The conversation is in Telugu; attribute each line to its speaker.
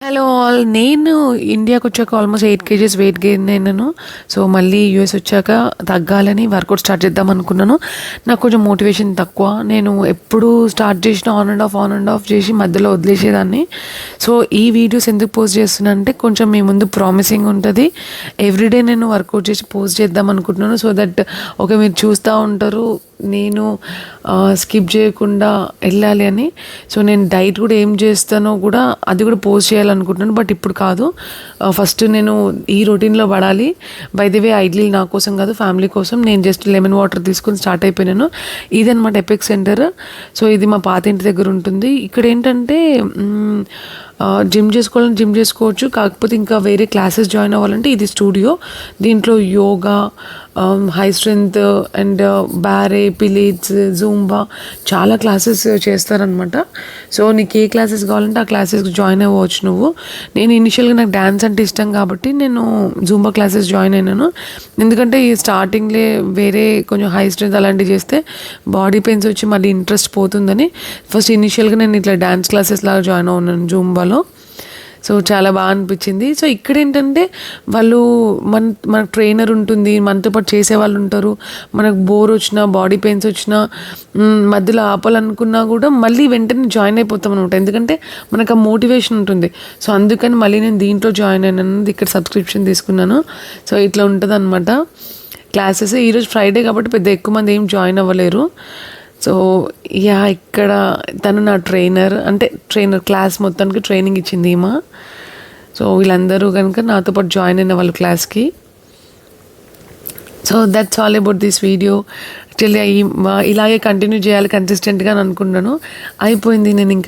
Speaker 1: Hello all. నేను ఇండియాకి వచ్చాక ఆల్మోస్ట్ 8 కేజీస్ వెయిట్ గెయిన్ అయినాను. సో మళ్ళీ యూఎస్ వచ్చాక తగ్గాలని వర్కౌట్ స్టార్ట్ చేద్దాం అనుకున్నాను. నాకు కొంచెం మోటివేషన్ తక్కువ. నేను ఎప్పుడు స్టార్ట్ చేసిన ఆన్ అండ్ ఆఫ్ చేసి మధ్యలో వదిలేసేదాన్ని. సో ఈ వీడియోస్ ఎందుకు పోస్ట్ చేస్తున్నా అంటే కొంచెం మీ ముందు ప్రామిసింగ్ ఉంటుంది. ఎవ్రీడే నేను వర్కౌట్ చేసి పోస్ట్ చేద్దాం అనుకుంటున్నాను. సో దట్ మీరు చూస్తూ ఉంటారు నేను స్కిప్ చేయకుండా వెళ్ళాలి అని. సో నేను డైట్ కూడా ఏం చేస్తానో కూడా అది కూడా పోస్ట్ చేయాలనుకుంటున్నాను. బట్ ఇప్పుడు కాదు. ఫస్ట్ నేను ఈ రొటీన్లో పడాలి. బై ది వే ఐడ్లీ నా కోసం కాదు, ఫ్యామిలీ కోసం. నేను జస్ట్ లెమన్ వాటర్ తీసుకొని స్టార్ట్ అయిపోయినాను. ఇదనమాట ఎపెక్స్ సెంటర్. సో ఇది మా పాత ఇంటి దగ్గర ఉంటుంది. ఇక్కడ ఏంటంటే జిమ్ చేసుకోవాలని జిమ్ చేసుకోవచ్చు. కాకపోతే ఇంకా వేరే క్లాసెస్ జాయిన్ అవ్వాలంటే ఇది స్టూడియో. దీంట్లో yoga, high strength and barre, Pilates, Zumba చాలా క్లాసెస్ చేస్తారనమాట. సో నీకు ఏ క్లాసెస్ కావాలంటే ఆ క్లాసెస్కి జాయిన్ అవ్వచ్చు నువ్వు. నేను ఇనిషియల్గా నాకు డ్యాన్స్ అంటే ఇష్టం కాబట్టి నేను జూంబా క్లాసెస్ జాయిన్ అయినాను. ఎందుకంటే ఈ స్టార్టింగ్లే వేరే కొంచెం హై స్ట్రెంగ్త్ అలాంటివి చేస్తే బాడీ పెయిన్స్ వచ్చి మళ్ళీ ఇంట్రెస్ట్ పోతుందని ఫస్ట్ ఇనిషియల్గా నేను ఇట్లా డ్యాన్స్ క్లాసెస్ లాగా జాయిన్ అవునాను జూంబాలో. సో చాలా బాగా అనిపించింది. సో ఇక్కడ ఏంటంటే వాళ్ళు మన ట్రైనర్ ఉంటుంది, మనతో పాటు చేసేవాళ్ళు ఉంటారు. మనకు బోర్ వచ్చినా, బాడీ పెయిన్స్ వచ్చినా, మధ్యలో ఆపాలనుకున్నా కూడా మళ్ళీ వెంటనే జాయిన్ అయిపోతాం అనమాట. ఎందుకంటే మనకు ఆ మోటివేషన్ ఉంటుంది. సో అందుకని మళ్ళీ నేను దీంట్లో జాయిన్ అయినాను. ఇక్కడ సబ్స్క్రిప్షన్ తీసుకున్నాను. సో ఇట్లా ఉంటుంది అనమాట క్లాసెస్. ఈరోజు ఫ్రైడే కాబట్టి పెద్ద ఎక్కువ మంది ఏం జాయిన్ అవ్వలేరు. సో ఇక్కడ తను నా ట్రైనర్, అంటే క్లాస్ మొత్తానికి ట్రైనింగ్ ఇచ్చింది ఈమె. సో వీళ్ళందరూ కనుక నాతో పాటు జాయిన్ అయిన వాళ్ళు క్లాస్కి. So that's all about this video. Actually ఇలాగే కంటిన్యూ చేయాలి కన్సిస్టెంట్గా అని అనుకున్నాను. అయిపోయింది. నేను ఇంకా